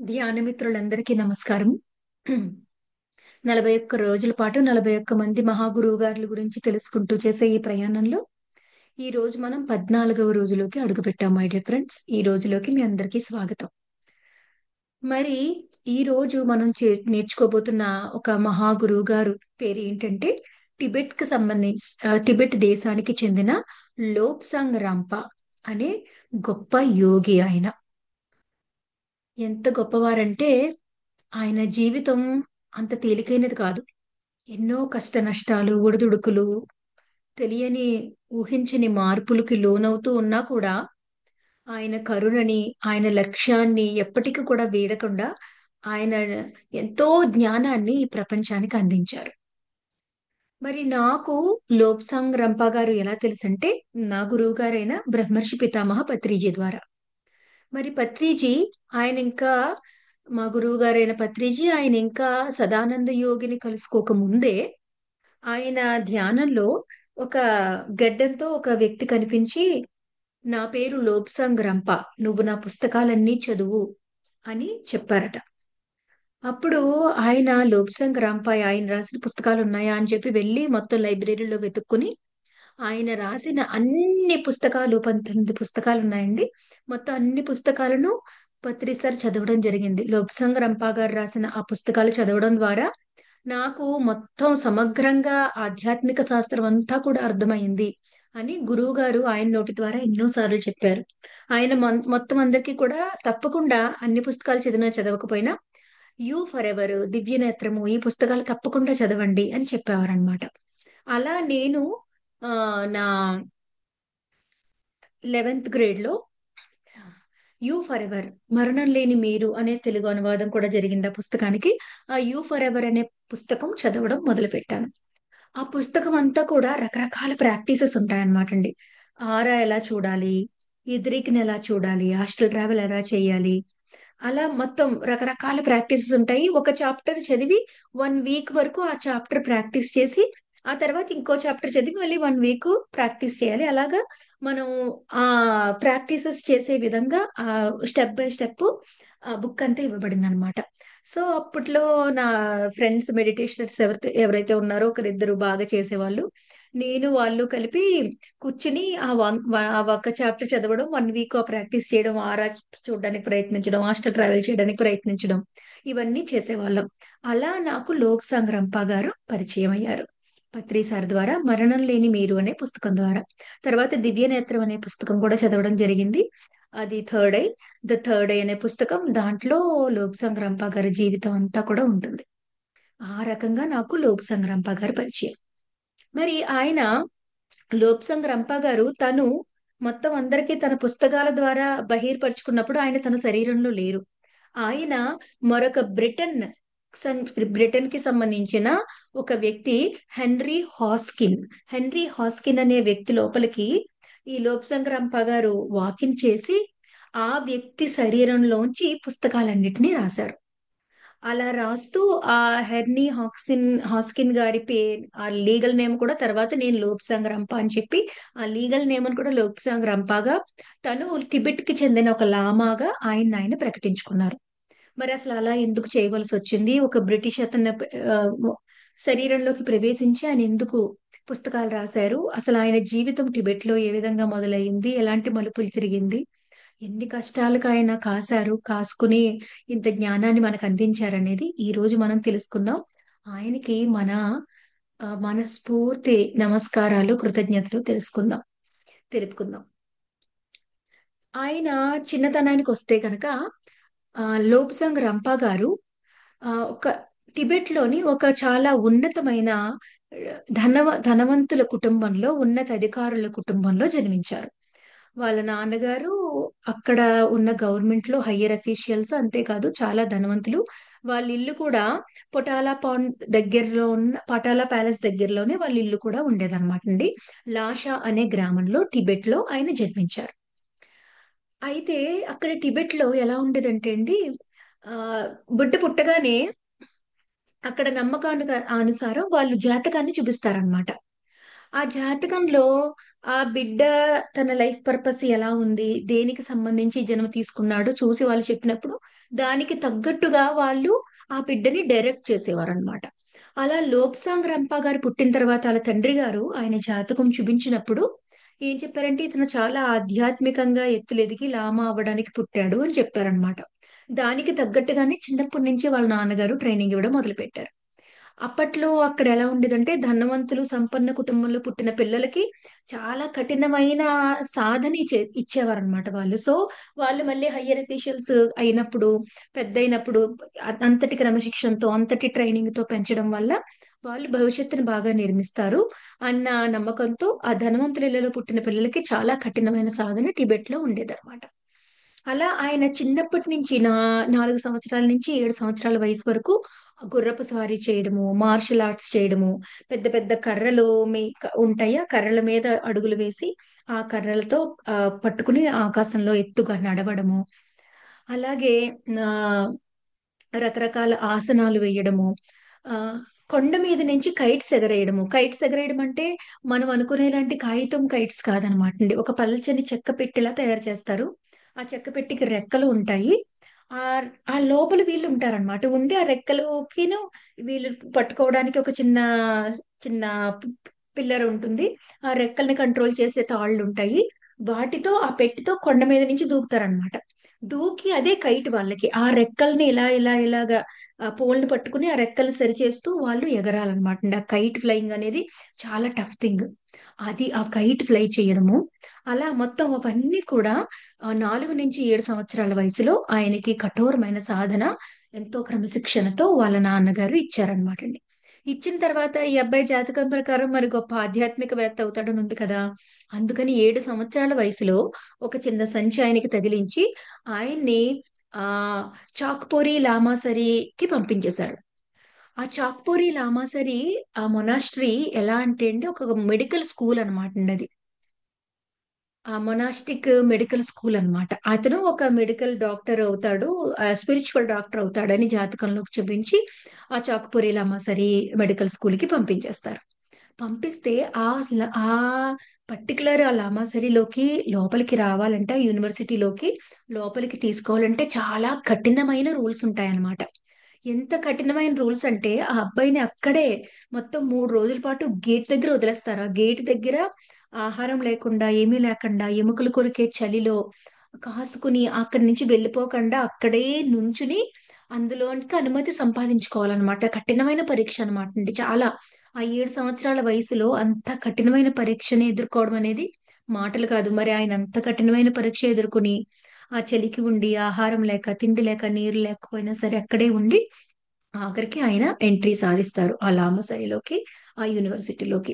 ధ్యానమిత్రులందరికీ నమస్కారం. 41 రోజుల పాటు 41 మంది మహాగురువు గారుల గురించి తెలుసుకుంటూ చేసే ఈ ప్రయాణంలో ఈ రోజు మనం 14వ రోజులోకి అడుగుపెట్టాం. మై డియర్ ఫ్రెండ్స్, ఈ రోజులోకి మీ అందరికీ స్వాగతం. మరి ఈ రోజు మనం నేర్చుకోబోతున్న ఒక మహాగురువు గారు పేరు ఏంటంటే టిబెట్ కి సంబంధించి టిబెట్ దేశానికి చెందిన లోప్సాంగ్ రంపా అనే గొప్ప యోగి. ఆయన ఎంత గొప్పవారంటే ఆయన జీవితం అంత తేలికైనది కాదు. ఎన్నో కష్ట నష్టాలు, ఒడిదుడుకులు, తెలియని, ఊహించని మార్పులకి లోనవుతూ ఉన్నా కూడా ఆయన కరుణని, ఆయన లక్ష్యాన్ని ఎప్పటికీ కూడా వీడకుండా ఆయన ఎంతో జ్ఞానాన్ని ఈ ప్రపంచానికి అందించారు. మరి నాకు లోబ్సాంగ్ రంపా గారు ఎలా తెలుసంటే నా గురువు గారైన బ్రహ్మర్షి పితామహ పత్రిజీ ద్వారా. మరి పత్రిజీ ఆయన ఇంకా మా గురువు గారైన పత్రిజీ ఆయన ఇంకా సదానంద యోగిని కలుసుకోక ముందే ఆయన ధ్యానంలో ఒక గడ్డంతో ఒక వ్యక్తి కనిపించి, నా పేరు లోబ్సాంగ్ రంప, నువ్వు నా పుస్తకాలన్నీ చదువు అని చెప్పారట. అప్పుడు ఆయన లోబ్సాంగ్ రంప ఆయన రాసిన పుస్తకాలు ఉన్నాయా అని చెప్పి వెళ్ళి మొత్తం లైబ్రరీలో వెతుక్కుని ఆయన రాసిన అన్ని పుస్తకాలు 19 పుస్తకాలు ఉన్నాయండి. మొత్తం అన్ని పుస్తకాలను పత్రి సార్ చదవడం జరిగింది. లోబ్సాంగ్ రంపా గారు రాసిన ఆ పుస్తకాలు చదవడం ద్వారా నాకు మొత్తం సమగ్రంగా ఆధ్యాత్మిక శాస్త్రం అంతా కూడా అర్థమైంది అని గురువు గారు ఆయన నోటి ద్వారా ఎన్నోసార్లు చెప్పారు. ఆయన మొత్తం అందరికీ కూడా తప్పకుండా అన్ని పుస్తకాలు చదివినా చదవకపోయినా యూ ఫర్ ఎవర్, దివ్య నేత్రము, ఈ పుస్తకాలు తప్పకుండా చదవండి అని చెప్పేవారనమాట. అలా నేను నా 11th గ్రేడ్ లో యూ ఫర్ ఎవర్, మరణం లేని మీరు అనే తెలుగు అనువాదం కూడా జరిగింది ఆ పుస్తకానికి. ఆ యూ ఫర్ ఎవర్ అనే పుస్తకం చదవడం మొదలు పెట్టాను. ఆ పుస్తకం అంతా కూడా రకరకాల ప్రాక్టీసెస్ ఉంటాయన్నమాట అండి. ఆరా ఎలా చూడాలి, ఎదురీకిని ఎలా చూడాలి, హాస్టల్ ట్రావెల్ ఎలా చేయాలి, అలా మొత్తం రకరకాల ప్రాక్టీసెస్ ఉంటాయి. ఒక చాప్టర్ చదివి 1 వీక్ వరకు ఆ చాప్టర్ ప్రాక్టీస్ చేసి ఆ తర్వాత ఇంకో చాప్టర్ చదివి మళ్ళీ 1 వీక్ ప్రాక్టీస్ చేయాలి. అలాగా మనం ఆ ప్రాక్టీసెస్ చేసే విధంగా ఆ స్టెప్ బై స్టెప్ ఆ బుక్ అంతా ఇవ్వబడింది అనమాట. సో అప్పట్లో నా ఫ్రెండ్స్ మెడిటేషనర్స్ ఎవరైతే ఉన్నారో ఒకరిద్దరు బాగా చేసేవాళ్ళు, నేను వాళ్ళు కలిపి కూర్చుని ఆ ఒక్క చాప్టర్ చదవడం, 1 వీక్ ఆ ప్రాక్టీస్ చేయడం, ఆరా చూడడానికి ప్రయత్నించడం, హాస్టల్ ట్రావెల్ చేయడానికి ప్రయత్నించడం, ఇవన్నీ చేసేవాళ్ళం. అలా నాకు లోక్సాంగ్ రంపా గారు పరిచయం అయ్యారు పత్రి సార్ ద్వారా, మరణం లేని మీరు అనే పుస్తకం ద్వారా. తర్వాత దివ్య నేత్రం అనే పుస్తకం కూడా చదవడం జరిగింది. అది థర్డ్ ఐ. థర్డ్ ఐ అనే పుస్తకం, దాంట్లో లోక్సాంగ్ రంపా గారి జీవితం అంతా కూడా ఉంటుంది. ఆ రకంగా నాకు లోక్సాంగ్ రంపా గారి పరిచయం. మరి ఆయన లోబ్సంగ్ రంపా గారు తను మొత్తం అందరికీ తన పుస్తకాల ద్వారా బహిర్పరుచుకున్నప్పుడు ఆయన తన శరీరంలో లేరు. ఆయన మరొక బ్రిటన్ కి సంబంధించిన ఒక వ్యక్తి, హెన్రీ హాస్కిన్. హెన్రీ హాస్కిన్ అనే వ్యక్తి లోపలికి ఈ లోబ్సంగ్ రంపా గారు వాకిన్ చేసి ఆ వ్యక్తి శరీరంలోంచి పుస్తకాలన్నిటినీ రాశారు. అలా రాస్తూ ఆ హాస్కిన్ గారి ఆ లీగల్ నేమ్ కూడా తర్వాత నేను లోబ్సాంగ్ రంపా అని చెప్పి ఆ లీగల్ నేమ్ కూడా లోబ్సాంగ్ రంపాగా, తను టిబెట్ కి చెందిన ఒక లామాగా ఆయన ప్రకటించుకున్నారు. మరి అసలు అలా ఎందుకు చేయవలసి వచ్చింది? ఒక బ్రిటిష్ అతను ఆ, శరీరంలోకి ప్రవేశించి ఆయన ఎందుకు పుస్తకాలు రాశారు? అసలు ఆయన జీవితం టిబెట్ లో ఏ విధంగా మొదలైంది, ఎలాంటి మలుపులు తిరిగింది, ఎన్ని కష్టాలకు ఆయన కాసుకుని ఇంత జ్ఞానాన్ని మనకు అందించారనేది ఈ రోజు మనం తెలుసుకుందాం. ఆయనకి మన మనస్ఫూర్తి నమస్కారాలు, కృతజ్ఞతలు తెలుపుకుందాం. ఆయన చిన్నతనానికి వస్తే కనుక లోబ్సాంగ్ రంపా గారు ఒక టిబెట్ లోని ఒక చాలా ఉన్నతమైన ధనవంతుల కుటుంబంలో, ఉన్నత అధికారుల కుటుంబంలో జన్మించారు. వాళ్ళ నాన్నగారు అక్కడ ఉన్న గవర్నమెంట్ లో హయ్యర్ అఫీషియల్స్, అంతేకాదు చాలా ధనవంతులు. వాళ్ళ ఇల్లు కూడా పటాలా ప్యాలెస్ దగ్గరలోనే వాళ్ళ ఇల్లు కూడా ఉండేదన్నమాట అండి. లాషా అనే గ్రామంలో టిబెట్ లో ఆయన జన్మించారు. అయితే అక్కడ టిబెట్ లో ఎలా ఉండేదంటే అండి, ఆ బిడ్డ పుట్టగానే అక్కడ నమ్మకానికి అనుసారం వాళ్ళు జాతకాన్ని చూపిస్తారనమాట. ఆ జాతకంలో ఆ బిడ్డ తన లైఫ్ పర్పస్ ఎలా ఉంది, దేనికి సంబంధించి ఈ జన్మ తీసుకున్నాడో చూసి వాళ్ళు చెప్పినప్పుడు దానికి తగ్గట్టుగా వాళ్ళు ఆ బిడ్డని డైరెక్ట్ చేసేవారు అనమాట. అలా లోబ్సాంగ్ రంప గారు పుట్టిన తర్వాత వాళ్ళ తండ్రి గారు ఆయన జాతకం చూపించినప్పుడు ఏం చెప్పారంటే ఇతను చాలా ఆధ్యాత్మికంగా ఎత్తులెదిగి లామా అవ్వడానికి పుట్టాడు అని చెప్పారనమాట. దానికి తగ్గట్టుగానే చిన్నప్పటి నుంచి వాళ్ళ నాన్నగారు ట్రైనింగ్ ఇవ్వడం మొదలుపెట్టారు. అప్పట్లో అక్కడ ఎలా ఉండేదంటే ధనవంతులు సంపన్న కుటుంబంలో పుట్టిన పిల్లలకి చాలా కఠినమైన సాధన ఇచ్చేవారనమాట వాళ్ళు. సో వాళ్ళు మళ్ళీ హయ్యర్ అఫీషియల్స్ అయినప్పుడు, పెద్ద అయినప్పుడు అంతటి క్రమశిక్షణతో అంతటి ట్రైనింగ్ తో పెంచడం వల్ల వాళ్ళు భవిష్యత్తుని బాగా నిర్మిస్తారు అన్న నమ్మకంతో ఆ ధనవంతుల ఇళ్లలో పుట్టిన పిల్లలకి చాలా కఠినమైన సాధన టిబెట్ లో ఉండేదన్నమాట. అలా ఆయన చిన్నప్పటి నుంచి 4 సంవత్సరాల నుంచి 7 సంవత్సరాల వయసు వరకు గుర్రపు స్వారీ చేయడము, మార్షల్ ఆర్ట్స్ చేయడము, పెద్ద పెద్ద కర్రలు ఉంటాయి. ఆ కర్రల మీద అడుగులు వేసి ఆ కర్రలతో పట్టుకుని ఆకాశంలో ఎత్తుగా నడవడము. అలాగే ఆ రకరకాల ఆసనాలు వేయడము. ఆ కొండ మీద నుంచి కైట్స్ ఎగరేయడము. కైట్స్ ఎగరేయడం అంటే మనం అనుకునేలాంటి కాగితం కైట్స్ కాదనమాట అండి. ఒక పల్చని చెక్క పెట్టెలా తయారు చేస్తారు. ఆ చెక్క పెట్టెకి రెక్కలు ఉంటాయి. ఆ ఆ లోపల వీళ్ళు ఉంటారనమాట. ఉండి ఆ రెక్కలకిను వీళ్ళు పట్టుకోవడానికి ఒక చిన్న చిన్న పిల్లర్ ఉంటుంది. ఆ రెక్కల్ని కంట్రోల్ చేసే తాళ్ళు ఉంటాయి. వాటితో ఆ పెట్టెతో కొండ మీద నుంచి దూకుతారనమాట. దూకి అదే కైట్ వాళ్ళకి. ఆ రెక్కల్ని ఇలాగా ఆ పోల్ని పట్టుకుని ఆ రెక్కల్ని సరిచేస్తూ వాళ్ళు ఎగరాలన్నమాట అండి. ఆ కైట్ ఫ్లయింగ్ అనేది చాలా టఫ్ థింగ్. అది ఆ కైట్ ఫ్లై చేయడము. అలా మొత్తం అవన్నీ కూడా 4 నుంచి 7 సంవత్సరాల వయసులో ఆయనకి కఠోరమైన సాధన ఎంతో క్రమశిక్షణతో వాళ్ళ నాన్నగారు ఇచ్చారనమాట అండి. ఇచ్చిన తర్వాత ఈ అబ్బాయి జాతకం ప్రకారం మరి గొప్ప ఆధ్యాత్మికవేత్త అవుతాడని ఉంది కదా. అందుకని 7 సంవత్సరాల వయసులో ఒక చిన్న సంచి ఆయనకి తగిలించి ఆయన్ని ఆ చాక్పూరి లామాసరికి పంపించేశారు. ఆ చాక్పూరి లామాసరి ఆ మొనాస్ట్రీ ఎలా అంటే అండి ఒక మెడికల్ స్కూల్ అనమాట అండి అది. ఆ మొనాస్టిక్ మెడికల్ స్కూల్ అన్నమాట. అతను ఒక మెడికల్ డాక్టర్ అవుతాడు, స్పిరిచువల్ డాక్టర్ అవుతాడని జాతకంలోకి చూపించి ఆ చాకుపూరి లామాసరి మెడికల్ స్కూల్ కి పంపించేస్తారు. పంపిస్తే ఆ పర్టికులర్ ఆ లామాసరిలోకి లోపలికి రావాలంటే ఆ యూనివర్సిటీలోకి లోపలికి తీసుకోవాలంటే చాలా కఠినమైన రూల్స్ ఉంటాయన్నమాట. ఎంత కఠినమైన రూల్స్ అంటే ఆ అబ్బాయిని అక్కడే మొత్తం 3 రోజుల పాటు గేట్ దగ్గర వదిలేస్తారు. ఆ గేట్ దగ్గర ఆహారం లేకుండా ఏమీ లేకుండా ఎముకలు కొరికే చలిలో కాసుకుని అక్కడి నుంచి వెళ్ళిపోకుండా అక్కడే నుంచుని అందులోనికి అనుమతి సంపాదించుకోవాలన్నమాట. కఠినమైన పరీక్ష అనమాట అండి చాలా. ఆ 7 సంవత్సరాల వయసులో అంత కఠినమైన పరీక్షని ఎదుర్కోవడం అనేది మాటలు కాదు. మరి ఆయన అంత కఠినమైన పరీక్ష ఎదుర్కొని ఆ చలికి ఉండి ఆహారం లేక తిండి లేక నీరు లేకపోయినా సరే అక్కడే ఉండి ఆఖరికి ఆయన ఎంట్రీ సాధిస్తారు ఆ లామసరిలోకి, ఆ యూనివర్సిటీలోకి.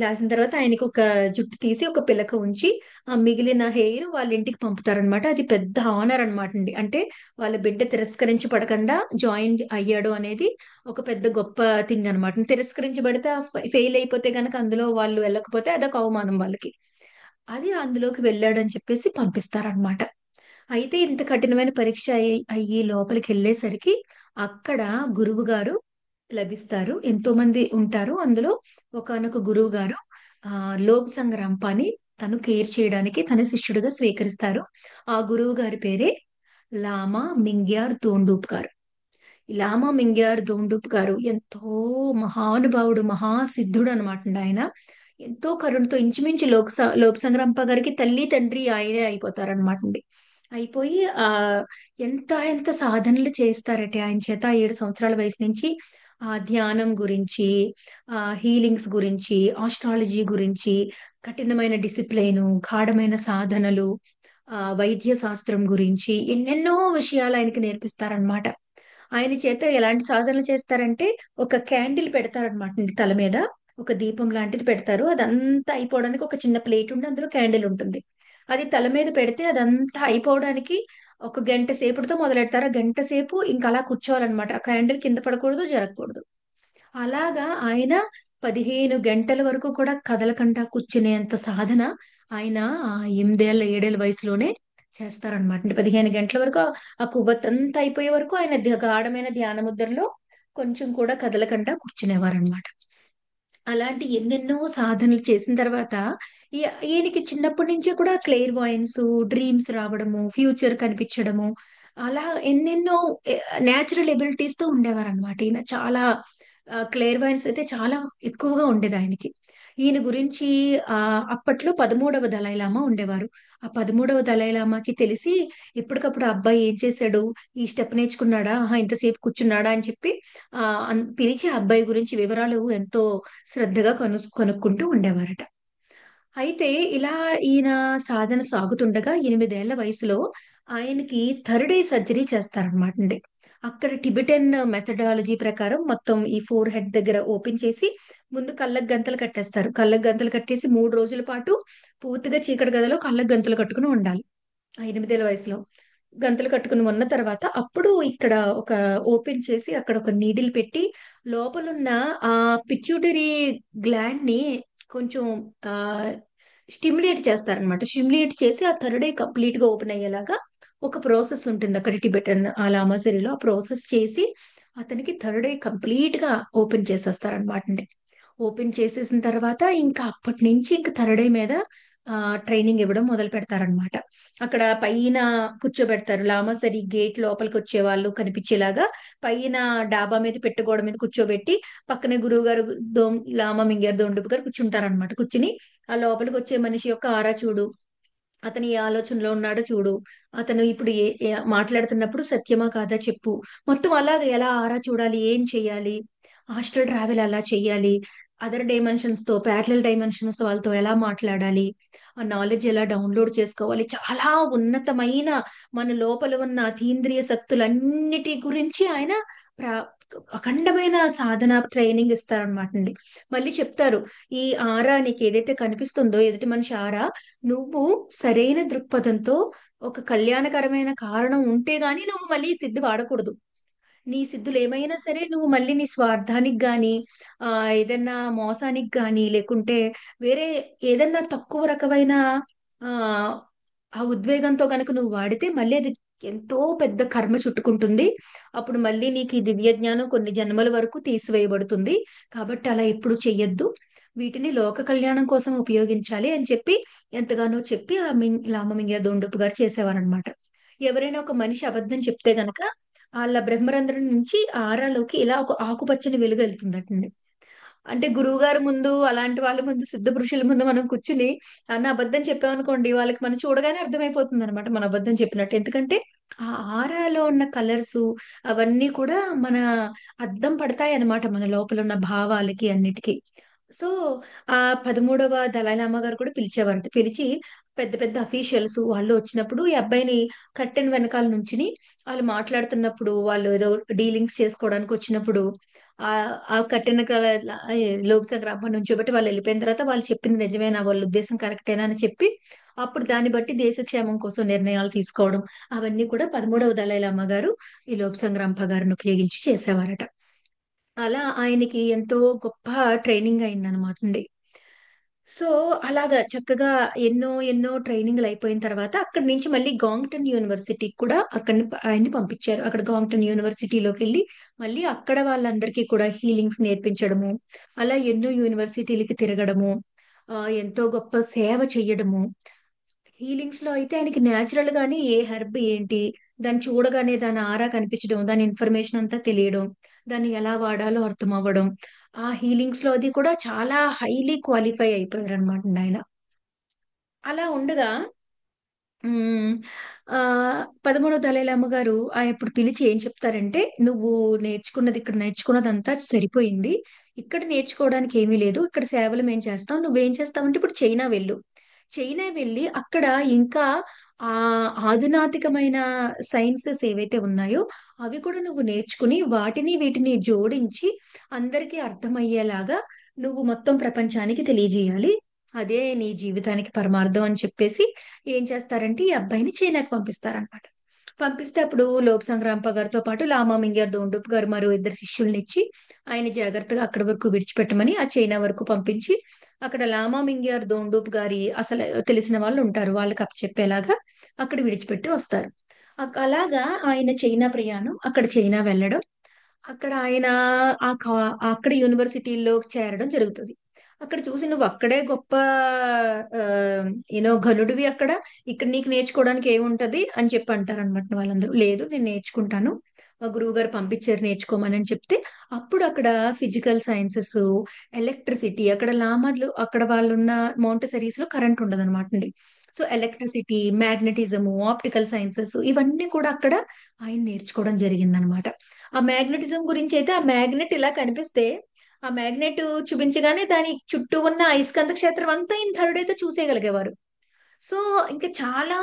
రాసిన తర్వాత ఆయనకి ఒక జుట్టు తీసి ఒక పిలక ఉంచి ఆ మిగిలిన హెయిర్ వాళ్ళ ఇంటికి పంపుతారనమాట. అది పెద్ద ఆనర్ అనమాట అండి. అంటే వాళ్ళ బిడ్డ తిరస్కరించి పడకుండా జాయిన్ అయ్యాడు అనేది ఒక పెద్ద గొప్ప థింగ్ అనమాట. తిరస్కరించబడితే ఫెయిల్ అయిపోతే గనక అందులో వాళ్ళు వెళ్ళకపోతే అదొక అవమానం వాళ్ళకి. అది అందులోకి వెళ్ళాడని చెప్పేసి పంపిస్తారనమాట. అయితే ఇంత కఠినమైన పరీక్ష అయ్యి లోపలికి వెళ్ళేసరికి అక్కడ గురువు గారు లభిస్తారు. ఎంతో మంది ఉంటారు. అందులో ఒకానొక గురువు గారు లోబ్ రంపాని తను కేర్ చేయడానికి తన శిష్యుడిగా స్వీకరిస్తారు. ఆ గురువు గారి పేరే లామా మింగ్యార్ దోండూప్ గారు. ఈ లామా మింగ్యార్ దోండూప్ గారు ఎంతో మహానుభావుడు, మహాసిద్ధుడు అనమాట ఆయన. ఎంతో కరుణతో ఇంచుమించు లోక్ సంగ్రంప గారికి తల్లి తండ్రి ఆయనే అయిపోతారనమాట అండి. అయిపోయి ఎంత ఎంత సాధనలు చేస్తారటే ఆయన చేత 7 సంవత్సరాల వయసు నుంచి ఆ ధ్యానం గురించి, హీలింగ్స్ గురించి, ఆస్ట్రాలజీ గురించి, కఠినమైన డిసిప్లైను, గాఢమైన సాధనలు, వైద్య శాస్త్రం గురించి ఎన్నెన్నో విషయాలు ఆయనకి నేర్పిస్తారనమాట. ఆయన చేత ఎలాంటి సాధనలు చేస్తారంటే ఒక క్యాండిల్ పెడతారనమాట తల మీద. ఒక దీపం లాంటిది పెడతారు. అదంతా అయిపోవడానికి ఒక చిన్న ప్లేట్ ఉండి అందులో క్యాండిల్ ఉంటుంది. అది తల మీద పెడితే అదంతా అయిపోవడానికి ఒక గంట సేపుతో మొదలెడతారు. ఆ గంట సేపు ఇంకా అలా కూర్చోవాలన్నమాట. ఆ క్యాండిల్ కింద పడకూడదు, జరగకూడదు. అలాగా ఆయన 15 గంటల వరకు కూడా కదలకుండా కూర్చునేంత సాధన ఆయన 8 ఏళ్ల 7 ఏళ్ల వయసులోనే చేస్తారనమాట. అంటే 15 గంటల వరకు ఆ కొవ్వొత్తంతా అయిపోయే వరకు ఆయన గాఢమైన ధ్యాన ముద్రలో కొంచెం కూడా కదలకుండా కూర్చునేవారనమాట. అలాంటి ఎన్నెన్నో సాధనలు చేసిన తర్వాత ఈయనకి చిన్నప్పటి నుంచే కూడా క్లెయిర్ వాయన్స్, డ్రీమ్స్ రావడము, ఫ్యూచర్ కనిపించడము, అలా ఎన్నెన్నో నేచురల్ ఎబిలిటీస్ తో ఉండేవారు అనమాట. ఈయన చాలా క్లెయిర్ వాయన్స్ అయితే చాలా ఎక్కువగా ఉండేది ఆయనకి. ఈయన గురించి అప్పట్లో 13వ దలైలామా ఉండేవారు. ఆ 13వ దలైలామాకి తెలిసి ఎప్పటికప్పుడు ఆ అబ్బాయి ఏం చేశాడు, ఈ స్టెప్ నేర్చుకున్నాడా, ఆహా ఇంతసేపు కూర్చున్నాడా అని చెప్పి పిలిచి ఆ అబ్బాయి గురించి వివరాలు ఎంతో శ్రద్ధగా కనుక్కుంటూ ఉండేవారట. అయితే ఇలా ఈయన సాధన సాగుతుండగా 8 ఏళ్ల వయసులో ఆయనకి థర్డ్ ఐ సర్జరీ చేస్తారనమాట అండి. అక్కడ టిబెటన్ మెథడాలజీ ప్రకారం మొత్తం ఈ ఫోర్ హెడ్ దగ్గర ఓపెన్ చేసి ముందు కళ్ళకు గంతలు కట్టేస్తారు. కళ్ళకు గంతలు కట్టేసి 3 రోజుల పాటు పూర్తిగా చీకటి గదిలో కళ్ళకు గంతలు కట్టుకుని ఉండాలి. ఆ 8 ఏళ్ల వయసులో గంతలు కట్టుకుని ఉన్న తర్వాత అప్పుడు ఇక్కడ ఒక ఓపెన్ చేసి అక్కడ ఒక నీడిల్ పెట్టి లోపలున్న ఆ పిట్యూటరీ గ్లాండ్ ని కొంచెం ఆ స్టిమ్యులేట్ చేస్తారనమాట. స్టిమ్యులేట్ చేసి ఆ థర్డ్ ఐ కంప్లీట్ గా ఓపెన్ అయ్యేలాగా ఒక ప్రాసెస్ ఉంటుంది అక్కడ టిబెటన్ ఆ లామాసరీలో. ఆ ప్రాసెస్ చేసి అతనికి థర్డ్ ఐ కంప్లీట్ గా ఓపెన్ చేసేస్తారనమాట అండి. ఓపెన్ చేసేసిన తర్వాత ఇంకా అప్పటి నుంచి ఇంకా థర్డ్ ఐ మీద ట్రైనింగ్ ఇవ్వడం మొదలు పెడతారనమాట. అక్కడ పైన కూర్చోబెడతారు. లామాసరి గేట్ లోపలికి వచ్చే వాళ్ళు కనిపించేలాగా పైన డాబా మీద గోడ మీద కూర్చోబెట్టి పక్కనే గురువు గారు లామా మింగేర్ దొండుపు గారు కూర్చుంటారనమాట. కూర్చుని ఆ లోపలికి వచ్చే మనిషి యొక్క ఆరా చూడు, అతను ఏ ఆలోచనలో ఉన్నాడో చూడు, అతను ఇప్పుడు మాట్లాడుతున్నప్పుడు సత్యమా కాదా చెప్పు, మొత్తం అలాగే ఎలా ఆరా చూడాలి, ఏం చెయ్యాలి, హాస్టల్ ట్రావెల్ ఎలా చెయ్యాలి, అదర్ డైమెన్షన్స్ తో ప్యారలల్ డైమెన్షన్స్ వాళ్ళతో ఎలా మాట్లాడాలి, ఆ నాలెడ్జ్ ఎలా డౌన్లోడ్ చేసుకోవాలి, చాలా ఉన్నతమైన మన లోపల ఉన్న అతీంద్రియ శక్తులన్నిటి గురించి ఆయన ప్ర- అఖండమైన సాధన ట్రైనింగ్ ఇస్తారనమాట అండి. మళ్ళీ చెప్తారు, ఈ ఆరా నీకు ఏదైతే కనిపిస్తుందో ఎదుటి మనిషి ఆరా, నువ్వు సరైన దృక్పథంతో ఒక కళ్యాణకరమైన కారణం ఉంటే గాని నువ్వు మళ్ళీ ఈ సిద్ధి వాడకూడదు. నీ సిద్ధులు ఏమైనా సరే నువ్వు మళ్ళీ నీ స్వార్థానికి గాని ఏదన్నా మోసానికి గాని లేకుంటే వేరే ఏదన్నా తక్కువ రకమైన ఆ ఆ ఉద్వేగంతో గనుక నువ్వు వాడితే మళ్ళీ అది ఎంతో పెద్ద కర్మ చుట్టుకుంటుంది. అప్పుడు మళ్ళీ నీకు ఈ దివ్య జ్ఞానం కొన్ని జన్మల వరకు తీసివేయబడుతుంది. కాబట్టి అలా ఎప్పుడు చెయ్యొద్దు. వీటిని లోక కళ్యాణం కోసం ఉపయోగించాలి అని చెప్పి ఎంతగానో చెప్పి లామమింగ దొండుపు గారు చేసేవారనమాట. ఎవరైనా ఒక మనిషి అబద్ధం చెప్తే గనక వాళ్ళ బ్రహ్మరంధ్రం నుంచి ఆరాలోకి ఇలా ఒక ఆకుపచ్చని వెలుగు వెళ్తుందటండి. అంటే గురువు గారి ముందు అలాంటి వాళ్ళ ముందు సిద్ధ పురుషుల ముందు మనం కూర్చుని అన్న అబద్ధం చెప్పామనుకోండి, వాళ్ళకి మనం చూడగానే అర్థమైపోతుంది అనమాట మన అబద్ధం చెప్పినట్టు. ఎందుకంటే ఆ ఆరాలో ఉన్న కలర్స్ అవన్నీ కూడా మన అద్దం పడతాయి అన్నమాట మన లోపల ఉన్న భావాలకి అన్నిటికీ. సో ఆ 13వ దలైలామా గారు కూడా పిలిచేవారంట. పిలిచి పెద్ద పెద్ద అఫీషియల్స్ వాళ్ళు వచ్చినప్పుడు ఈ అబ్బాయిని కట్టెన్ వెనకాల నుంచుని వాళ్ళు మాట్లాడుతున్నప్పుడు, వాళ్ళు ఏదో డీలింగ్స్ చేసుకోవడానికి వచ్చినప్పుడు ఆ ఆ కట్టెన లోక్ సంగ్రామం నుంచోబెట్టి వాళ్ళు వెళ్ళిపోయిన తర్వాత వాళ్ళు చెప్పింది నిజమేనా, వాళ్ళ ఉద్దేశం కరెక్టేనా అని చెప్పి అప్పుడు దాన్ని బట్టి దేశక్షేమం కోసం నిర్ణయాలు తీసుకోవడం, అవన్నీ కూడా 13వ దలైలామా గారు ఈ లోక్ సంగ్రాంప గారిని ఉపయోగించి చేసేవారట. అలా ఆయనకి ఎంతో గొప్ప ట్రైనింగ్ అయిందనమాట అండి. సో అలాగా చక్కగా ఎన్నో ఎన్నో ట్రైనింగ్లు అయిపోయిన తర్వాత అక్కడి నుంచి మళ్ళీ గాంగ్టన్ యూనివర్సిటీకి కూడా ఆయన్ని పంపించారు. అక్కడ గాంగ్టన్ యూనివర్సిటీలోకి వెళ్ళి మళ్ళీ అక్కడ వాళ్ళందరికీ కూడా హీలింగ్స్ నేర్పించడము, అలా ఎన్నో యూనివర్సిటీలకి తిరగడము, ఎంతో గొప్ప సేవ చెయ్యడము. హీలింగ్స్ లో అయితే ఆయనకి న్యాచురల్ గానే ఏ హెర్బ్ ఏంటి, దాన్ని చూడగానే దాని ఆరా కనిపించడం, దాని ఇన్ఫర్మేషన్ అంతా తెలియడం, దాన్ని ఎలా వాడాలో అర్థం అవ్వడం, ఆ హీలింగ్స్ లో అది కూడా చాలా హైలీ క్వాలిఫై అయిపోయారు అనమాట ఆయన. అలా ఉండగా ఉమ్, ఆ 13వ దలైలామ గారు ఇప్పుడు పిలిచి ఏం చెప్తారంటే, నువ్వు నేర్చుకున్నది ఇక్కడ నేర్చుకున్నదంతా సరిపోయింది, ఇక్కడ నేర్చుకోవడానికి ఏమీ లేదు, ఇక్కడ సేవలు మేము చేస్తాం, నువ్వేం చేస్తావంటే ఇప్పుడు చైనా వెళ్ళు. చైనా వెళ్ళి అక్కడ ఇంకా ఆ ఆధునాతికమైన సైన్సెస్ ఏవైతే ఉన్నాయో అవి కూడా నువ్వు నేర్చుకుని వాటిని వీటిని జోడించి అందరికీ అర్థమయ్యేలాగా నువ్వు మొత్తం ప్రపంచానికి తెలియజేయాలి. అదే నీ జీవితానికి పరమార్థం అని చెప్పేసి ఏం చేస్తారంటే ఈ అబ్బాయిని చైనాకి పంపిస్తారనమాట. పంపిస్తే అప్పుడు లోప్ సంగ్రాంప గారితో పాటు లామా మింగర్ దోండుప్ గారు మరో ఇద్దరు శిష్యుల్ని ఇచ్చి ఆయన జాగ్రత్తగా అక్కడి వరకు విడిచిపెట్టమని ఆ చైనా వరకు పంపించి అక్కడ లామా మింగర్ దోండుప్ గారి అసలు తెలిసిన వాళ్ళు ఉంటారు, వాళ్ళకి అప్పచెప్పేలాగా అక్కడ విడిచిపెట్టి వస్తారు. అలాగా ఆయన చైనా ప్రయాణం, అక్కడ చైనా వెళ్ళడం, అక్కడ ఆయన అక్కడ యూనివర్సిటీలో చేరడం జరుగుతుంది. అక్కడ చూసి నువ్వు అక్కడే గొప్ప ఘనుడివి అక్కడ, ఇక్కడ నీకు నేర్చుకోవడానికి ఏముంటది అని చెప్పి అంటారనమాట వాళ్ళందరూ. లేదు, నేను నేర్చుకుంటాను, మా గురువు గారు పంపించారు నేర్చుకోమని అని చెప్తే, అప్పుడు అక్కడ ఫిజికల్ సైన్సెస్, ఎలక్ట్రిసిటీ, అక్కడ లామాలు అక్కడ వాళ్ళున్న మౌంటసరీస్ లో కరెంట్ ఉండదు అనమాట అండి. So electricity, magnetism, optical sciences ఇవన్నీ కూడా అక్కడ ఆయన నేర్చుకోవడం జరిగిందనమాట. ఆ మ్యాగ్నెటిజం గురించి అయితే, ఆ మ్యాగ్నెట్ ఇలా కనిపిస్తే ఆ మ్యాగ్నెట్ చూపించగానే దాని చుట్టూ ఉన్న అయస్కాంత క్షేత్రం అంతా ఈయన ధరుడైతే చూసేయగలిగేవారు. సో ఇంకా చాలా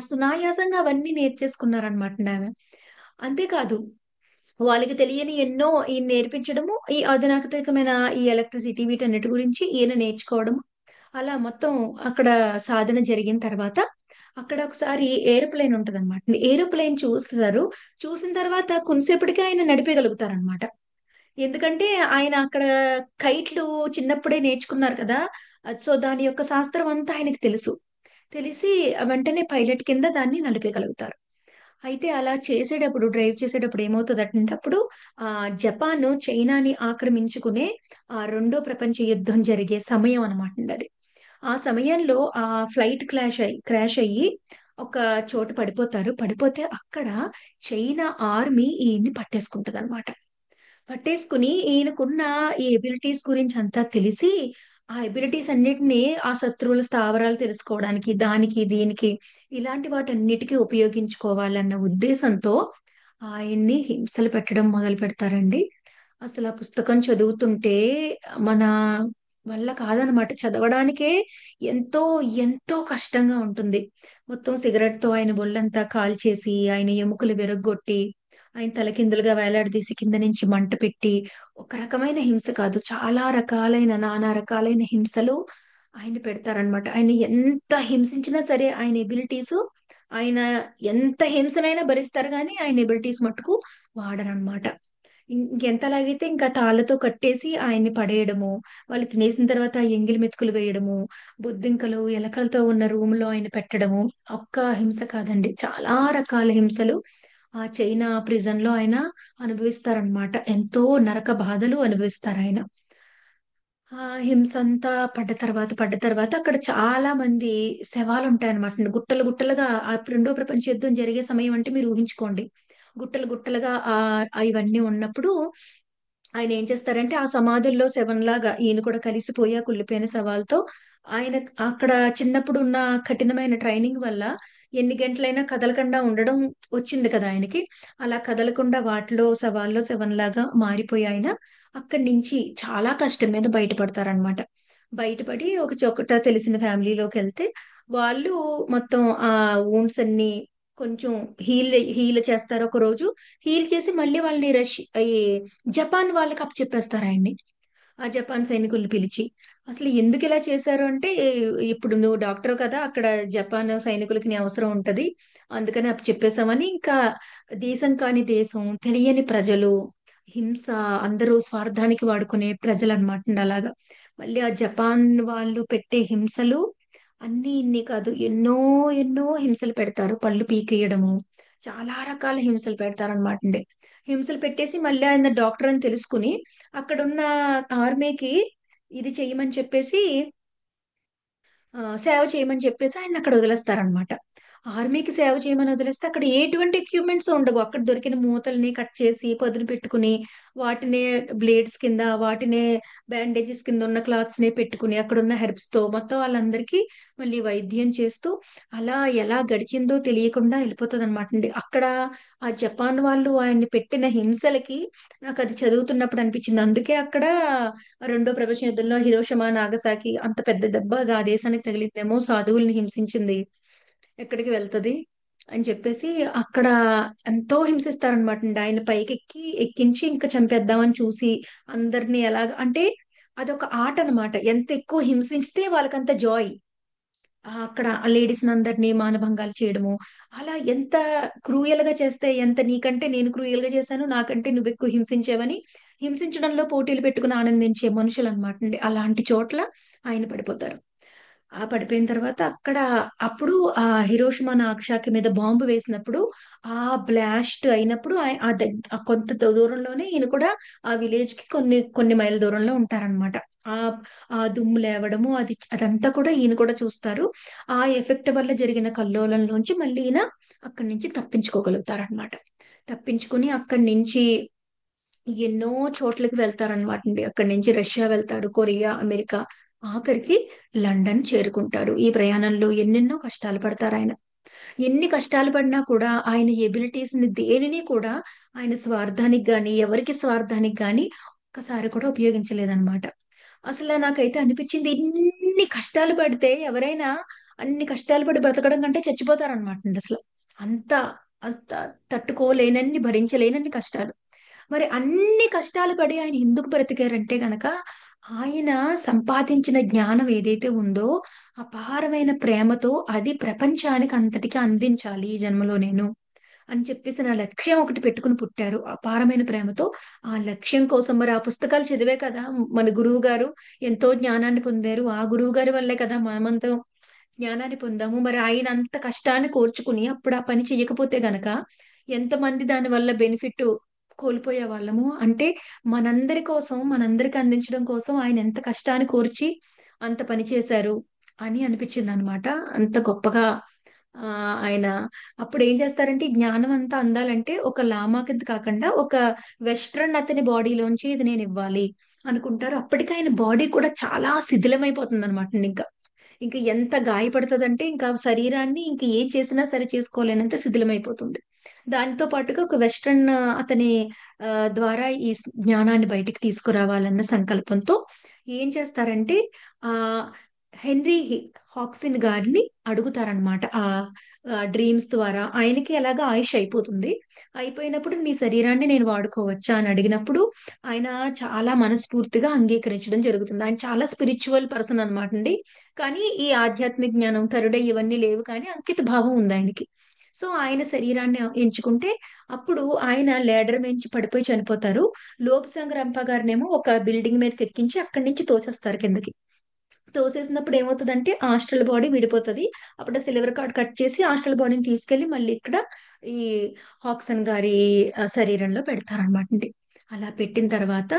సునాయాసంగా అవన్నీ నేర్చేసుకున్నారనమాట ఆమె. అంతేకాదు, వాళ్ళకి తెలియని ఎన్నో ఈయన నేర్పించడము, ఈ అధునాతకమైన ఈ ఎలక్ట్రిసిటీ వీటన్నిటి గురించి ఈయన నేర్చుకోవడం, అలా మొత్తం అక్కడ సాధన జరిగిన తర్వాత, అక్కడ ఒకసారి ఏరోప్లేన్ ఉంటది అనమాట. ఏరోప్లేన్ చూస్తారు. చూసిన తర్వాత కొంతసేపటికి ఆయన నడిపేయగలుగుతారనమాట. ఎందుకంటే ఆయన అక్కడ కైట్లు చిన్నప్పుడే నేర్చుకున్నారు కదా. సో దాని యొక్క శాస్త్రం అంతా ఆయనకి తెలుసు. తెలిసి వెంటనే పైలట్ కింద దాన్ని నడిపేయగలుగుతారు. అయితే అలా చేసేటప్పుడు, డ్రైవ్ చేసేటప్పుడు ఏమవుతుందంటే, అప్పుడు జపాన్ చైనాని ఆక్రమించుకునే రెండో ప్రపంచ యుద్ధం జరిగే సమయం అనమాట అది. ఆ సమయంలో ఆ ఫ్లైట్ క్రాష్ అయ్యి ఒక చోట పడిపోతారు. పడిపోతే అక్కడ చైనా ఆర్మీ ఈయన్ని పట్టేసుకుంటది అనమాట. పట్టేసుకుని ఈయనకున్న ఈ ఎబిలిటీస్ గురించి అంతా తెలిసి, ఆ ఎబిలిటీస్ అన్నిటిని ఆ శత్రువుల స్థావరాలు తెలుసుకోవడానికి, దానికి దీనికి ఇలాంటి వాటన్నిటికీ ఉపయోగించుకోవాలన్న ఉద్దేశంతో ఆయన్ని హింసలు పెట్టడం మొదలు పెడతారండి. అసలు ఆ పుస్తకం చదువుతుంటే మన వల్ల కాదనమాట. చదవడానికే ఎంతో ఎంతో కష్టంగా ఉంటుంది. మొత్తం సిగరెట్ తో ఆయన ఒళ్ళంతా కాల్చేసి, ఆయన ఎముకలు విరగ్గొట్టి, ఆయన తలకిందులుగా వేలాడదీసి కింద నుంచి మంట పెట్టి, ఒక రకమైన హింస కాదు, చాలా రకాలైన నానా రకాలైన హింసలు ఆయన పెడతారనమాట. ఆయన ఎంత హింసించినా సరే ఆయన ఎబిలిటీస్, ఆయన ఎంత హింసనైనా భరిస్తారు కానీ ఆయన ఎబిలిటీస్ మట్టుకు వాడరనమాట. ఇంకెంతలాగైతే ఇంకా తాళ్ళతో కట్టేసి ఆయన్ని పడేయడము, వాళ్ళు తినేసిన తర్వాత ఆ ఎంగిలి మెతుకులు వేయడము, బొద్దింకలు ఎలకలతో ఉన్న రూమ్ లో ఆయన పెట్టడము, ఒక్క హింస కాదండి, చాలా రకాల హింసలు ఆ చైనా ప్రిజన్ లో ఆయన అనుభవిస్తారనమాట. ఎంతో నరక బాధలు అనుభవిస్తారు ఆయన. ఆ హింస అంతా పడ్డ తర్వాత అక్కడ చాలా మంది శవాలు ఉంటాయన్నమాట. గుట్టలు గుట్టలుగా, ఆ రెండో ప్రపంచ యుద్ధం జరిగే సమయం అంటే మీరు ఊహించుకోండి. గుట్టలు గుట్టలుగా ఇవన్నీ ఉన్నప్పుడు ఆయన ఏం చేస్తారంటే, ఆ సమాధుల్లో శవంలాగా ఈయన కూడా కలిసిపోయి ఆ కుళ్ళిపోయిన శవాలతో, ఆయన అక్కడ చిన్నప్పుడు ఉన్న కఠినమైన ట్రైనింగ్ వల్ల ఎన్ని గంటలైనా కదలకుండా ఉండడం వచ్చింది కదా ఆయనకి. అలా కదలకుండా వాటిలో శవాల్లో శవంలాగా మారిపోయి ఆయన అక్కడి నుంచి చాలా కష్టం మీద బయటపడతారనమాట. బయటపడి ఒక చోకట తెలిసిన ఫ్యామిలీలోకి వెళ్తే, వాళ్ళు మొత్తం ఆ వూండ్స్ అన్ని కొంచెం హీల్ చేస్తారు ఒక రోజు. హీల్ చేసి మళ్ళీ వాళ్ళని ఈ జపాన్ వాళ్ళకి అప్పచెప్పేస్తారు ఆయన్ని. ఆ జపాన్ సైనికుల్ని పిలిచి, అసలు ఎందుకు ఇలా చేశారు అంటే, ఇప్పుడు నువ్వు డాక్టర్ కదా, అక్కడ జపాన్ సైనికులకి నీ అవసరం ఉంటది, అందుకని అప్పచెప్పేశామని. ఇంకా దేశం కాని దేశం, తెలియని ప్రజలు, హింస, అందరూ స్వార్థానికి వాడుకునే ప్రజలు అనమాట అలాగా. మళ్ళీ ఆ జపాన్ వాళ్ళు పెట్టే హింసలు అన్ని ఇన్ని కాదు, ఎన్నో ఎన్నో హింసలు పెడతారు. పళ్ళు పీకేయడము, చాలా రకాల హింసలు పెడతారనమాట అండి. హింసలు పెట్టేసి మళ్ళీ ఆయన డాక్టర్ అని తెలుసుకుని అక్కడున్న ఆర్మీకి ఇది చెయ్యమని చెప్పేసి, సేవ చేయమని చెప్పేసి ఆయన అక్కడ వదిలేస్తారనమాట. ఆర్మీకి సేవ చేయమని వదిలేస్తే అక్కడ ఎటువంటి ఎక్విప్మెంట్స్ ఉండవు. అక్కడ దొరికిన మూతల్ని కట్ చేసి పదును పెట్టుకుని, వాటినే బ్లేడ్స్ కింద, వాటినే బ్యాండేజెస్ కింద ఉన్న క్లాత్స్ నే పెట్టుకుని, అక్కడ ఉన్న హెర్బ్స్ తో మొత్తం వాళ్ళందరికీ మళ్ళీ వైద్యం చేస్తూ, అలా ఎలా గడిచిందో తెలియకుండా వెళ్ళిపోతుంది అనమాట అండి. అక్కడ ఆ జపాన్ వాళ్ళు ఆయన్ని పెట్టిన హింసలకి నాకు అది చదువుతున్నప్పుడు అనిపించింది. అందుకే అక్కడ రెండో ప్రపంచ యుద్ధంలో హిరోషిమా నాగసాకి అంత పెద్ద దెబ్బ ఆ దేశానికి తగిలిందేమో, సాధువుల్ని హింసించింది ఎక్కడికి వెళ్తది అని చెప్పేసి అక్కడ ఎంతో హింసిస్తారనమాట అండి. ఆయన ఎక్కించి ఇంకా చంపేద్దామని చూసి అందరినీ ఎలాగ అంటే, అదొక ఆట అనమాట. ఎంత ఎక్కువ హింసిస్తే వాళ్ళకంత జాయ్. అక్కడ ఆ లేడీస్ అందరినీ మానభంగాలు చేయడము, అలా ఎంత క్రూయల్ గా చేస్తే, ఎంత నీకంటే నేను క్రూయల్ గా చేశాను, నాకంటే నువ్వు ఎక్కువ హింసించావని హింసించడంలో పోటీలు పెట్టుకుని ఆనందించే మనుషులు అనమాట అండి. అలాంటి చోట్ల ఆయన పడిపోతారు. ఆ పడిపోయిన తర్వాత అక్కడ అప్పుడు ఆ హిరోషిమా నాగసాకి మీద బాంబు వేసినప్పుడు ఆ బ్లాస్ట్ అయినప్పుడు ఆ కొంత దూరంలోనే ఈయన కూడా ఆ విలేజ్ కి కొన్ని కొన్ని మైళ్ళ దూరంలో ఉంటారనమాట. ఆ ఆ దుమ్ము లేవడము అదంతా కూడా ఈయన కూడా చూస్తారు. ఆ ఎఫెక్ట్ వల్ల జరిగిన కల్లోలంలోంచి మళ్ళీ ఈయన అక్కడి నుంచి తప్పించుకోగలుగుతారనమాట. తప్పించుకుని అక్కడి నుంచి ఎన్నో చోట్లకి వెళ్తారనమాట అండి. అక్కడి నుంచి రష్యా వెళ్తారు, కొరియా, అమెరికా, ఆఖరికి లండన్ చేరుకుంటారు. ఈ ప్రయాణంలో ఎన్నెన్నో కష్టాలు పడతారు ఆయన. ఎన్ని కష్టాలు పడినా కూడా ఆయన ఎబిలిటీస్ ని దేనిని కూడా ఆయన స్వార్థానికి గాని ఎవరికి స్వార్థానికి గాని ఒక్కసారి కూడా ఉపయోగించలేదన్నమాట. అసలు నాకైతే అనిపించింది ఇన్ని కష్టాలు పడితే ఎవరైనా అన్ని కష్టాలు పడి బ్రతకడం కంటే చచ్చిపోతారనమాట అండి అసలు. అంత అంత తట్టుకోలేనన్ని భరించలేనన్ని కష్టాలు. మరి అన్ని కష్టాలు పడి ఆయన ఎందుకు బ్రతికారంటే గనక ఆయన సంపాదించిన జ్ఞానం ఏదైతే ఉందో అపారమైన ప్రేమతో అది ప్రపంచానికి అంతటికి అందించాలి ఈ జన్మలో నేను అని చెప్పేసి నా లక్ష్యం ఒకటి పెట్టుకుని పుట్టారు అపారమైన ప్రేమతో. ఆ లక్ష్యం కోసం మరి ఆ పుస్తకాలు చదివే కదా మన గురువు గారు ఎంతో జ్ఞానాన్ని పొందారు. ఆ గురువు గారి వల్లే కదా మనమంతరం జ్ఞానాన్ని పొందాము. మరి ఆయన అంత కష్టాన్ని కోర్చుకుని అప్పుడు ఆ పని చెయ్యకపోతే గనక ఎంతమంది దాని వల్ల బెనిఫిట్ కోల్పోయే వాళ్ళము. అంటే మనందరి కోసం మనందరికి అందించడం కోసం ఆయన ఎంత కష్టాన్ని కోర్చి అంత పని చేశారు అని అనిపించింది అనమాట. అంత గొప్పగా ఆ ఆయన అప్పుడు ఏం చేస్తారంటే ఈ జ్ఞానం అంతా అందాలంటే ఒక లామా కింద కాకుండా ఒక వెస్ట్రన్ అతని బాడీలోంచి ఇది నేను ఇవ్వాలి అనుకుంటారు. అప్పటికి ఆయన బాడీ కూడా చాలా శిథిలమైపోతుంది అనమాట. ఇంకా ఎంత గాయపడుతుందంటే ఇంకా శరీరాన్ని ఇంక ఏం చేసినా సరి చేసుకోలేనంత శిథిలమైపోతుంది. దాంతో పాటుగా ఒక వెస్ట్రన్ అతని ఆ, ద్వారా ఈ జ్ఞానాన్ని బయటికి తీసుకురావాలన్న సంకల్పంతో ఏం చేస్తారంటే ఆ హెన్రీ హాక్సిన్ గారిని అడుగుతారనమాట. డ్రీమ్స్ ద్వారా ఆయనకి ఎలాగా ఆయుష్ అయిపోతుంది. అయిపోయినప్పుడు మీ శరీరాన్ని నేను వాడుకోవచ్చా అని అడిగినప్పుడు ఆయన చాలా మనస్ఫూర్తిగా అంగీకరించడం జరుగుతుంది. ఆయన చాలా స్పిరిచువల్ పర్సన్ అనమాట అండి. కానీ ఈ ఆధ్యాత్మిక జ్ఞానం థర్డ్ ఇవన్నీ లేవు, కానీ అంకిత భావం ఉంది ఆయనకి. సో ఆయన శరీరాన్ని ఎంచుకుంటే అప్పుడు ఆయన లేడర్ మించి పడిపోయి చనిపోతారు. లోపుసాంగ్ రంప గారినేమో ఒక బిల్డింగ్ మీదకి ఎక్కించి అక్కడి నుంచి తోసేస్తారు కిందకి. తోసేసినప్పుడు ఏమవుతుందంటే ఆస్ట్రల్ బాడీ విడిపోతుంది. అప్పుడు సిల్వర్ కార్డ్ కట్ చేసి ఆస్ట్రల్ బాడీని తీసుకెళ్లి మళ్ళీ ఇక్కడ ఈ హాక్సన్ గారి శరీరంలో పెడతారనమాట అండి. అలా పెట్టిన తర్వాత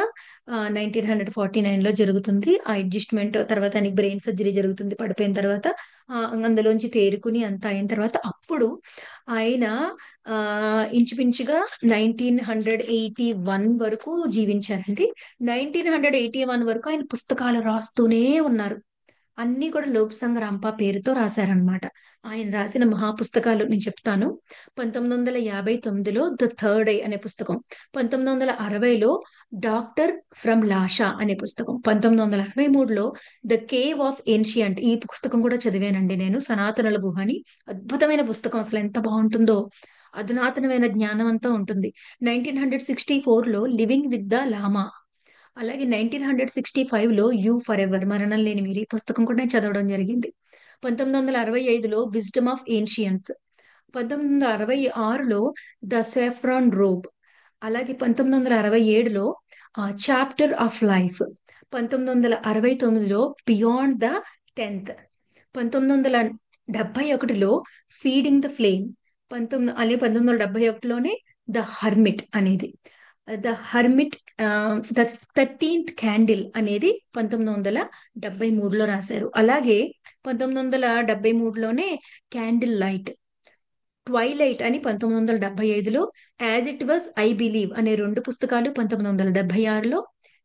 1949 లో జరుగుతుంది ఆ అడ్జస్ట్మెంట్. తర్వాత ఆయనకి బ్రెయిన్ సర్జరీ జరుగుతుంది పడిపోయిన తర్వాత. అందులోంచి తేరుకుని అంత అయిన తర్వాత అప్పుడు ఆయన ఆ ఇంచుమించుగా 1981 వరకు జీవించారండి. 1981 వరకు ఆయన పుస్తకాలు రాస్తూనే ఉన్నారు. అన్ని కూడా లోక్సంగ్ రంప పేరుతో రాశారనమాట. ఆయన రాసిన మహాపుస్తకాలు నేను చెప్తాను. 1959లో ద థర్డ్ ఐ అనే పుస్తకం. 1960లో డాక్టర్ ఫ్రమ్ లాషా అనే పుస్తకం. 1963లో ద కేవ్ ఆఫ్ ఏన్షియంట్ ఈ పుస్తకం కూడా చదివానండి నేను. సనాతనుల గుహ అని అద్భుతమైన పుస్తకం. అసలు ఎంత బాగుంటుందో. అధునాతనమైన జ్ఞానం అంతా ఉంటుంది. 1964లో లివింగ్ విత్ ద లామా. అలాగే 1965లో యూ ఫర్ ఎవర్ మరణం లేని మీరు ఈ పుస్తకం కూడా నేను చదవడం జరిగింది. 1965లో విజ్డమ్ ఆఫ్ ఏన్షియన్స్. 1966లో ద సెఫ్రాన్ రోబ్. అలాగే 1967లో చాప్టర్ ఆఫ్ లైఫ్. 1969లో బియాండ్ ద 10th. 1971లో ఫీడింగ్ ద ఫ్లేమ్. 1971లోనే ద హర్మిట్ అనేది. The hermit the 13th candle అనేది 1973లో రాశారు. అలాగే 1973లోనే క్యాండిల్ లైట్, ట్వైలైట్ అని 1975లో, as it was I believe అనే రెండు పుస్తకాలు 1976లో,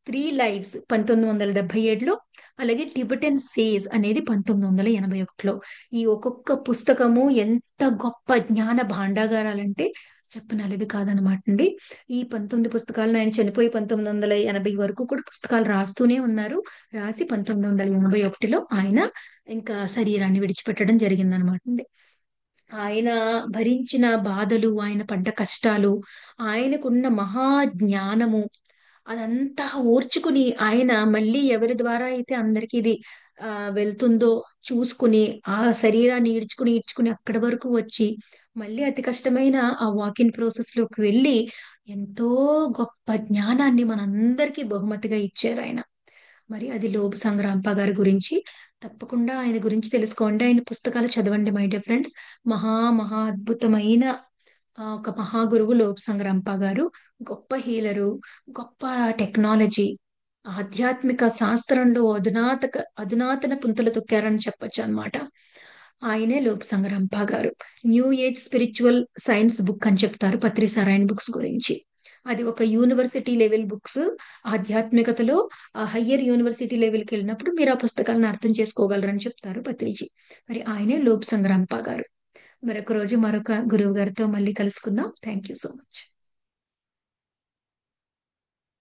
త్రీ లైవ్స్ 1977లో, అలాగే టిబెటన్ సేజ్ అనేది 1981లో. ఈ ఒక్కొక్క పుస్తకము ఎంత గొప్ప జ్ఞాన భాండాగారాలంటే చెప్పనలవి కాదనమాట అండి. ఈ 19 పుస్తకాలను ఆయన చనిపోయి 1980 వరకు కూడా పుస్తకాలు రాస్తూనే ఉన్నారు. రాసి 1981లో ఆయన ఇంకా శరీరాన్ని విడిచిపెట్టడం జరిగిందనమాట అండి. ఆయన భరించిన బాధలు, ఆయన పడ్డ కష్టాలు, ఆయనకున్న మహా జ్ఞానము అదంతా ఓర్చుకుని ఆయన మళ్ళీ ఎవరి ద్వారా అయితే అందరికి ఇది వెళ్తుందో చూసుకుని ఆ శరీరాన్ని ఈడ్చుకుని అక్కడి వరకు వచ్చి మళ్ళీ అతి కష్టమైన ఆ వాకిన్ ప్రాసెస్ లోకి వెళ్ళి ఎంతో గొప్ప జ్ఞానాన్ని మనందరికీ బహుమతిగా ఇచ్చారు ఆయన. మరి అది లోబు సంగ్రాంప గారి గురించి. తప్పకుండా ఆయన గురించి తెలుసుకోండి. ఆయన పుస్తకాలు చదవండి మై డియర్ ఫ్రెండ్స్. మహా అద్భుతమైన ఒక మహా గురువు లోప్ సంగ్రంప గారు. గొప్ప హీలరు, గొప్ప టెక్నాలజీ, ఆధ్యాత్మిక శాస్త్రంలో అధునాతన పుంతలు తొక్కారని చెప్పొచ్చు అన్నమాట. ఆయనే లోప్ సంగ్రంప గారు. New age spiritual science book అని చెప్తారు పత్రి సారాయణ బుక్స్ గురించి. అది ఒక యూనివర్సిటీ లెవెల్ బుక్స్. ఆధ్యాత్మికతలో హయ్యర్ యూనివర్సిటీ లెవెల్కి వెళ్ళినప్పుడు మీరు ఆ పుస్తకాలను అర్థం చేసుకోగలరని చెప్తారు పత్రిజీ. మరి ఆయనే లోప్ సంగ్రంప గారు. మరొక రోజు మరొక గురువు గారితో మళ్ళీ కలుసుకుందాం. Thank you so much.